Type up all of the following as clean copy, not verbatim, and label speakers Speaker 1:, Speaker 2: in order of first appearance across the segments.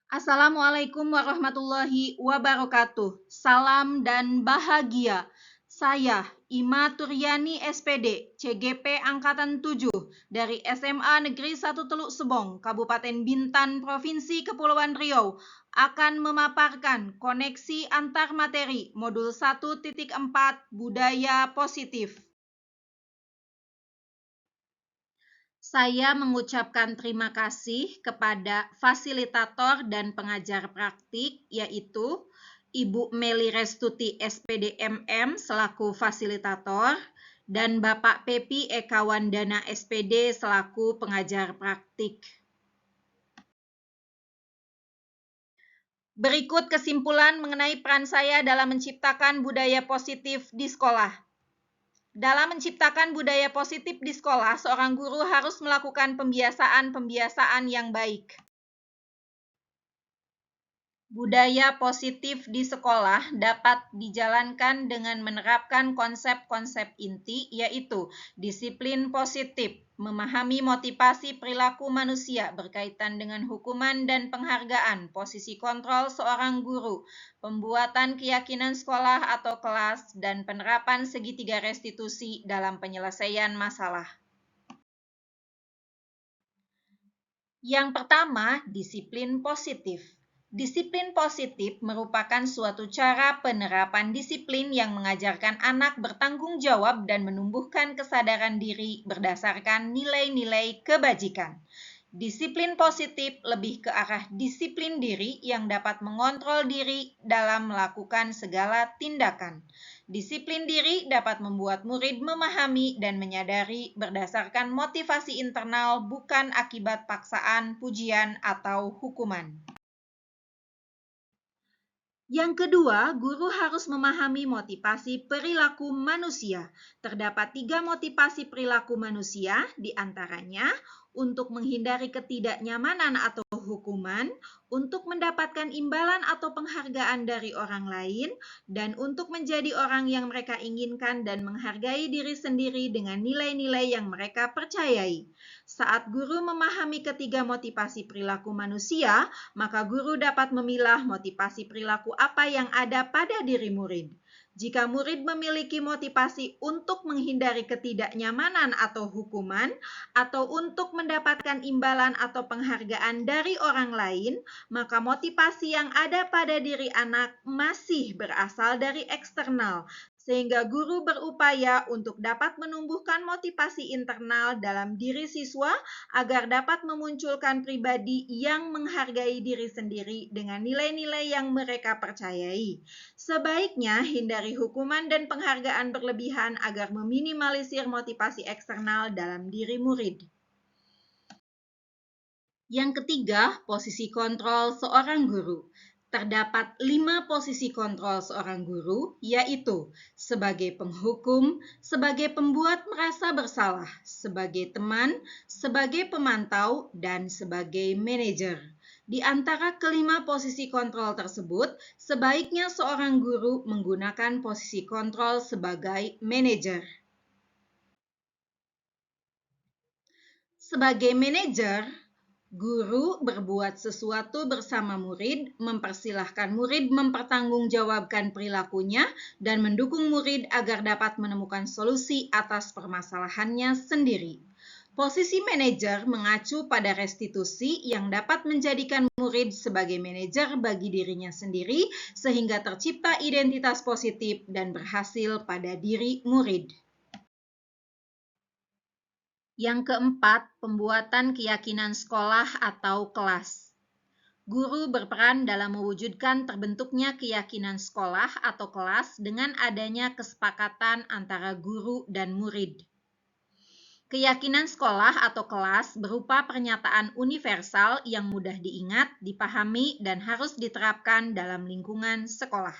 Speaker 1: Assalamualaikum warahmatullahi wabarakatuh. Salam dan bahagia. Saya Ima Turyani SPD, CGP Angkatan 7 dari SMA Negeri 1 Teluk Sebong, Kabupaten Bintan, Provinsi Kepulauan Riau, akan memaparkan koneksi antar materi modul 1.4 Budaya Positif. Saya mengucapkan terima kasih kepada fasilitator dan pengajar praktik, yaitu Ibu Meli Restuti SPD MM selaku fasilitator dan Bapak Pepi Eka Wandana SPD selaku pengajar praktik. Berikut kesimpulan mengenai peran saya dalam menciptakan budaya positif di sekolah. Dalam menciptakan budaya positif di sekolah, seorang guru harus melakukan pembiasaan-pembiasaan yang baik. Budaya positif di sekolah dapat dijalankan dengan menerapkan konsep-konsep inti, yaitu disiplin positif, memahami motivasi perilaku manusia berkaitan dengan hukuman dan penghargaan, posisi kontrol seorang guru, pembuatan keyakinan sekolah atau kelas, dan penerapan segitiga restitusi dalam penyelesaian masalah. Yang pertama, disiplin positif. Disiplin positif merupakan suatu cara penerapan disiplin yang mengajarkan anak bertanggung jawab dan menumbuhkan kesadaran diri berdasarkan nilai-nilai kebajikan. Disiplin positif lebih ke arah disiplin diri yang dapat mengontrol diri dalam melakukan segala tindakan. Disiplin diri dapat membuat murid memahami dan menyadari berdasarkan motivasi internal, bukan akibat paksaan, pujian, atau hukuman. Yang kedua, guru harus memahami motivasi perilaku manusia. Terdapat 3 motivasi perilaku manusia, diantaranya untuk menghindari ketidaknyamanan atau hukuman, untuk mendapatkan imbalan atau penghargaan dari orang lain, dan untuk menjadi orang yang mereka inginkan dan menghargai diri sendiri dengan nilai-nilai yang mereka percayai. Saat guru memahami ketiga motivasi perilaku manusia, maka guru dapat memilah motivasi perilaku apa yang ada pada diri murid. Jika murid memiliki motivasi untuk menghindari ketidaknyamanan atau hukuman, atau untuk mendapatkan imbalan atau penghargaan dari orang lain, maka motivasi yang ada pada diri anak masih berasal dari eksternal, sehingga guru berupaya untuk dapat menumbuhkan motivasi internal dalam diri siswa agar dapat memunculkan pribadi yang menghargai diri sendiri dengan nilai-nilai yang mereka percayai. Sebaiknya hindari hukuman dan penghargaan berlebihan agar meminimalisir motivasi eksternal dalam diri murid. Yang ketiga, posisi kontrol seorang guru. Terdapat 5 posisi kontrol seorang guru, yaitu sebagai penghukum, sebagai pembuat merasa bersalah, sebagai teman, sebagai pemantau, dan sebagai manajer. Di antara kelima posisi kontrol tersebut, sebaiknya seorang guru menggunakan posisi kontrol sebagai manajer. Sebagai manajer, guru berbuat sesuatu bersama murid, mempersilahkan murid mempertanggungjawabkan perilakunya, dan mendukung murid agar dapat menemukan solusi atas permasalahannya sendiri. Posisi manajer mengacu pada restitusi yang dapat menjadikan murid sebagai manajer bagi dirinya sendiri, sehingga tercipta identitas positif dan berhasil pada diri murid. Yang keempat, pembuatan keyakinan sekolah atau kelas. Guru berperan dalam mewujudkan terbentuknya keyakinan sekolah atau kelas dengan adanya kesepakatan antara guru dan murid. Keyakinan sekolah atau kelas berupa pernyataan universal yang mudah diingat, dipahami, dan harus diterapkan dalam lingkungan sekolah.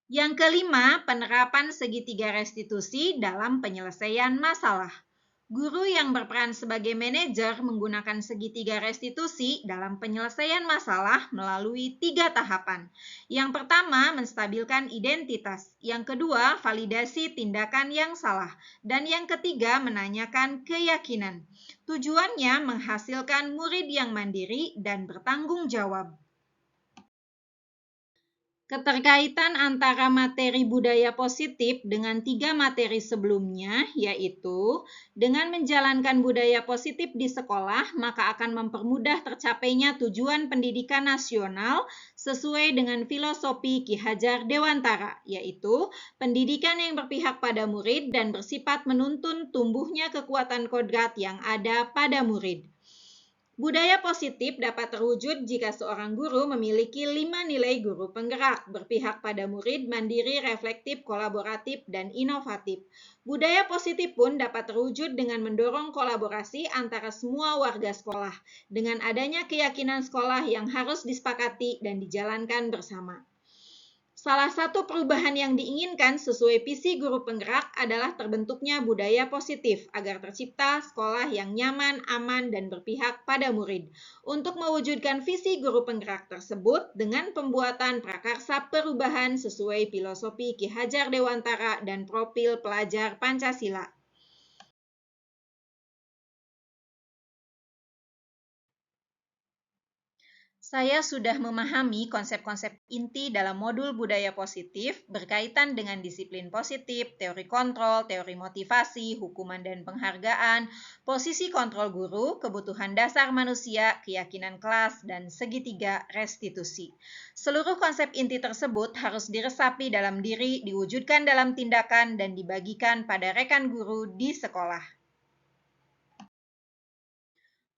Speaker 1: Yang kelima, penerapan segitiga restitusi dalam penyelesaian masalah. Guru yang berperan sebagai manajer menggunakan segitiga restitusi dalam penyelesaian masalah melalui 3 tahapan. Yang pertama, menstabilkan identitas. Yang kedua, validasi tindakan yang salah. Dan yang ketiga, menanyakan keyakinan. Tujuannya menghasilkan murid yang mandiri dan bertanggung jawab. Keterkaitan antara materi budaya positif dengan 3 materi sebelumnya, yaitu dengan menjalankan budaya positif di sekolah, maka akan mempermudah tercapainya tujuan pendidikan nasional sesuai dengan filosofi Ki Hajar Dewantara, yaitu pendidikan yang berpihak pada murid dan bersifat menuntun tumbuhnya kekuatan kodrat yang ada pada murid. Budaya positif dapat terwujud jika seorang guru memiliki 5 nilai guru penggerak, berpihak pada murid, mandiri, reflektif, kolaboratif, dan inovatif. Budaya positif pun dapat terwujud dengan mendorong kolaborasi antara semua warga sekolah, dengan adanya keyakinan sekolah yang harus disepakati dan dijalankan bersama. Salah satu perubahan yang diinginkan sesuai visi guru penggerak adalah terbentuknya budaya positif agar tercipta sekolah yang nyaman, aman, dan berpihak pada murid. Untuk mewujudkan visi guru penggerak tersebut dengan pembuatan prakarsa perubahan sesuai filosofi Ki Hajar Dewantara dan profil pelajar Pancasila. Saya sudah memahami konsep-konsep inti dalam modul budaya positif berkaitan dengan disiplin positif, teori kontrol, teori motivasi, hukuman dan penghargaan, posisi kontrol guru, kebutuhan dasar manusia, keyakinan kelas, dan segitiga restitusi. Seluruh konsep inti tersebut harus diresapi dalam diri, diwujudkan dalam tindakan, dan dibagikan pada rekan guru di sekolah.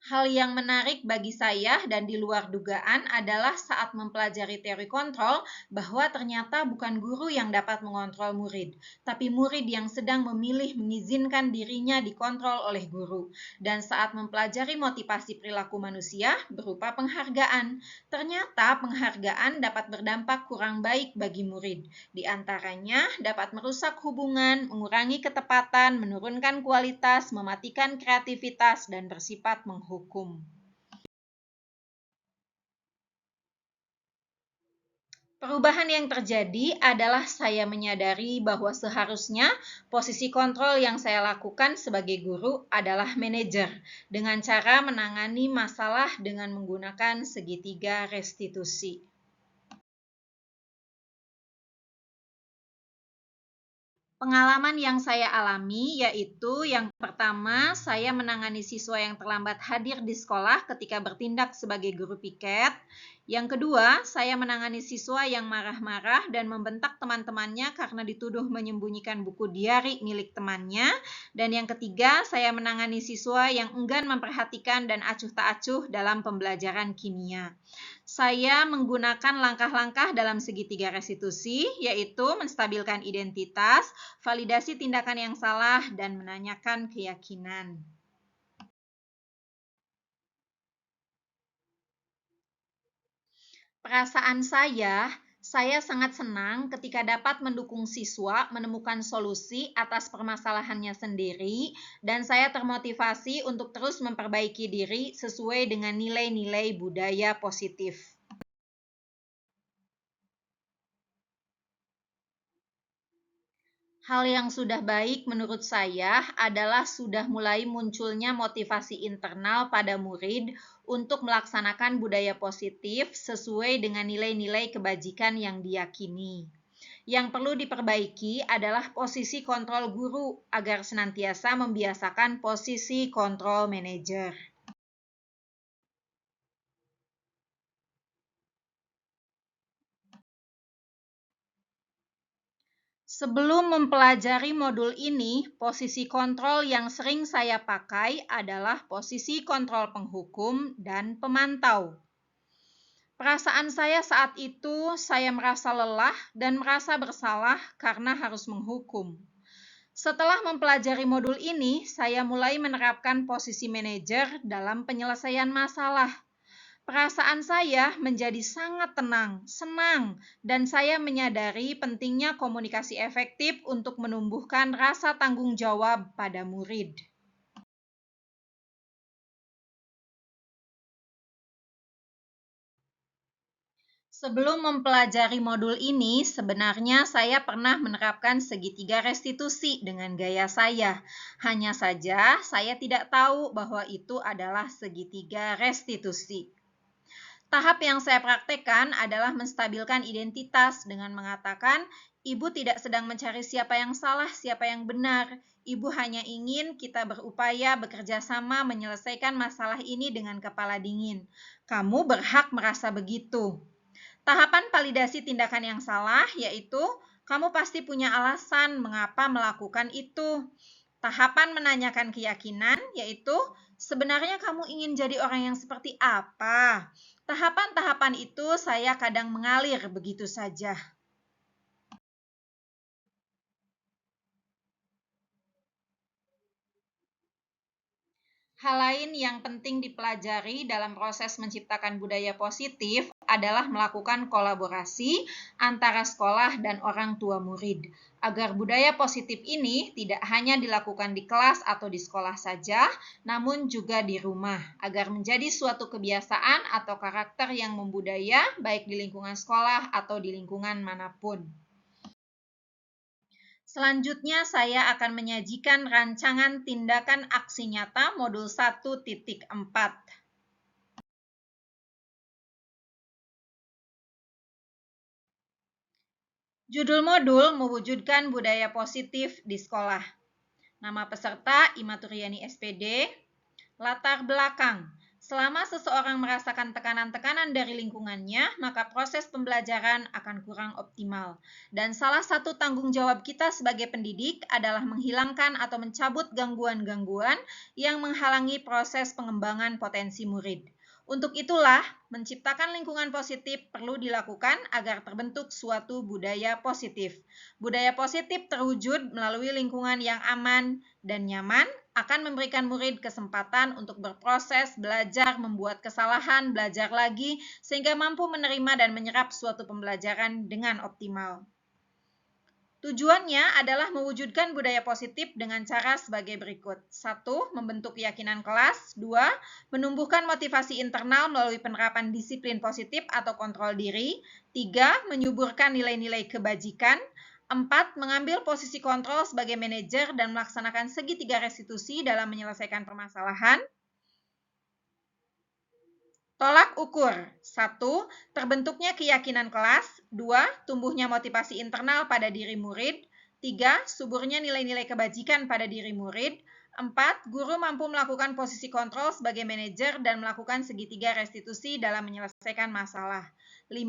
Speaker 1: Hal yang menarik bagi saya dan di luar dugaan adalah saat mempelajari teori kontrol bahwa ternyata bukan guru yang dapat mengontrol murid, tapi murid yang sedang memilih mengizinkan dirinya dikontrol oleh guru. Dan saat mempelajari motivasi perilaku manusia berupa penghargaan, ternyata penghargaan dapat berdampak kurang baik bagi murid. Di antaranya dapat merusak hubungan, mengurangi ketepatan, menurunkan kualitas, mematikan kreativitas, dan bersifat menghukum. Perubahan yang terjadi adalah saya menyadari bahwa seharusnya posisi kontrol yang saya lakukan sebagai guru adalah manajer dengan cara menangani masalah dengan menggunakan segitiga restitusi. Pengalaman yang saya alami yaitu yang pertama, saya menangani siswa yang terlambat hadir di sekolah ketika bertindak sebagai guru piket. Yang kedua, saya menangani siswa yang marah-marah dan membentak teman-temannya karena dituduh menyembunyikan buku diari milik temannya. Dan yang ketiga, saya menangani siswa yang enggan memperhatikan dan acuh tak acuh dalam pembelajaran kimia. Saya menggunakan langkah-langkah dalam segitiga restitusi, yaitu menstabilkan identitas, validasi tindakan yang salah, dan menanyakan keyakinan. Perasaan saya sangat senang ketika dapat mendukung siswa menemukan solusi atas permasalahannya sendiri, dan saya termotivasi untuk terus memperbaiki diri sesuai dengan nilai-nilai budaya positif. Hal yang sudah baik menurut saya adalah sudah mulai munculnya motivasi internal pada murid untuk melaksanakan budaya positif sesuai dengan nilai-nilai kebajikan yang diyakini. Yang perlu diperbaiki adalah posisi kontrol guru agar senantiasa membiasakan posisi kontrol manajer. Sebelum mempelajari modul ini, posisi kontrol yang sering saya pakai adalah posisi kontrol penghukum dan pemantau. Perasaan saya saat itu, saya merasa lelah dan merasa bersalah karena harus menghukum. Setelah mempelajari modul ini, saya mulai menerapkan posisi manajer dalam penyelesaian masalah. Perasaan saya menjadi sangat tenang, senang, dan saya menyadari pentingnya komunikasi efektif untuk menumbuhkan rasa tanggung jawab pada murid. Sebelum mempelajari modul ini, sebenarnya saya pernah menerapkan segitiga restitusi dengan gaya saya. Hanya saja, saya tidak tahu bahwa itu adalah segitiga restitusi. Tahap yang saya praktekkan adalah menstabilkan identitas dengan mengatakan, Ibu tidak sedang mencari siapa yang salah, siapa yang benar. Ibu hanya ingin kita berupaya bekerja sama menyelesaikan masalah ini dengan kepala dingin. Kamu berhak merasa begitu. Tahapan validasi tindakan yang salah yaitu kamu pasti punya alasan mengapa melakukan itu. Tahapan menanyakan keyakinan yaitu sebenarnya kamu ingin jadi orang yang seperti apa. Tahapan-tahapan itu saya kadang mengalir begitu saja. Hal lain yang penting dipelajari dalam proses menciptakan budaya positif adalah melakukan kolaborasi antara sekolah dan orang tua murid, agar budaya positif ini tidak hanya dilakukan di kelas atau di sekolah saja, namun juga di rumah, agar menjadi suatu kebiasaan atau karakter yang membudaya baik di lingkungan sekolah atau di lingkungan manapun. Selanjutnya saya akan menyajikan rancangan tindakan aksi nyata modul 1.4. Judul modul mewujudkan budaya positif di sekolah. Nama peserta Imaturiani SPD. Latar belakang. Selama seseorang merasakan tekanan-tekanan dari lingkungannya, maka proses pembelajaran akan kurang optimal. Dan salah satu tanggung jawab kita sebagai pendidik adalah menghilangkan atau mencabut gangguan-gangguan yang menghalangi proses pengembangan potensi murid. Untuk itulah, menciptakan lingkungan positif perlu dilakukan agar terbentuk suatu budaya positif. Budaya positif terwujud melalui lingkungan yang aman dan nyaman, akan memberikan murid kesempatan untuk berproses, belajar, membuat kesalahan, belajar lagi, sehingga mampu menerima dan menyerap suatu pembelajaran dengan optimal. Tujuannya adalah mewujudkan budaya positif dengan cara sebagai berikut. 1. Membentuk keyakinan kelas. 2. Menumbuhkan motivasi internal melalui penerapan disiplin positif atau kontrol diri. 3. Menyuburkan nilai-nilai kebajikan. 4. Mengambil posisi kontrol sebagai manajer dan melaksanakan segitiga restitusi dalam menyelesaikan permasalahan. Tolak ukur. 1. Terbentuknya keyakinan kelas. 2. Tumbuhnya motivasi internal pada diri murid. 3. Suburnya nilai-nilai kebajikan pada diri murid. 4. Guru mampu melakukan posisi kontrol sebagai manajer dan melakukan segitiga restitusi dalam menyelesaikan masalah. 5.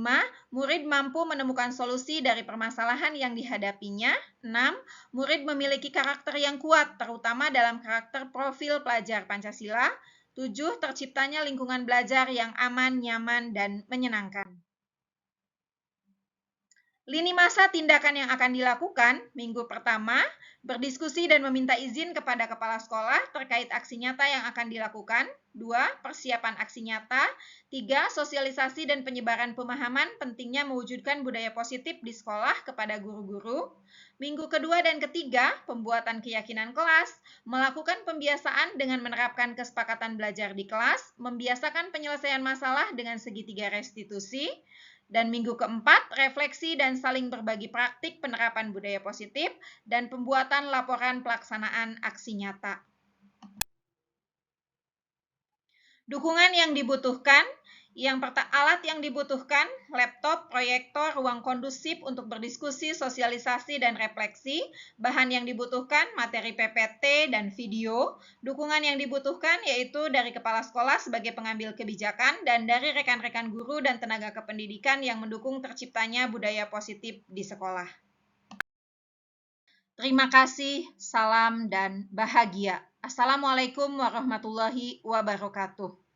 Speaker 1: Murid mampu menemukan solusi dari permasalahan yang dihadapinya. 6. Murid memiliki karakter yang kuat, terutama dalam karakter profil pelajar Pancasila. 7. Terciptanya lingkungan belajar yang aman, nyaman, dan menyenangkan. Lini masa tindakan yang akan dilakukan, minggu pertama, berdiskusi dan meminta izin kepada kepala sekolah terkait aksi nyata yang akan dilakukan. 2. Persiapan aksi nyata. 3. Sosialisasi dan penyebaran pemahaman pentingnya mewujudkan budaya positif di sekolah kepada guru-guru. Minggu kedua dan ketiga, pembuatan keyakinan kelas, melakukan pembiasaan dengan menerapkan kesepakatan belajar di kelas, membiasakan penyelesaian masalah dengan segitiga restitusi. Dan minggu keempat, refleksi dan saling berbagi praktik penerapan budaya positif dan pembuatan laporan pelaksanaan aksi nyata. Dukungan yang dibutuhkan, alat yang dibutuhkan, laptop, proyektor, ruang kondusif untuk berdiskusi, sosialisasi, dan refleksi. Bahan yang dibutuhkan, materi PPT dan video. Dukungan yang dibutuhkan yaitu dari kepala sekolah sebagai pengambil kebijakan dan dari rekan-rekan guru dan tenaga kependidikan yang mendukung terciptanya budaya positif di sekolah. Terima kasih, salam, dan bahagia. Assalamualaikum warahmatullahi wabarakatuh.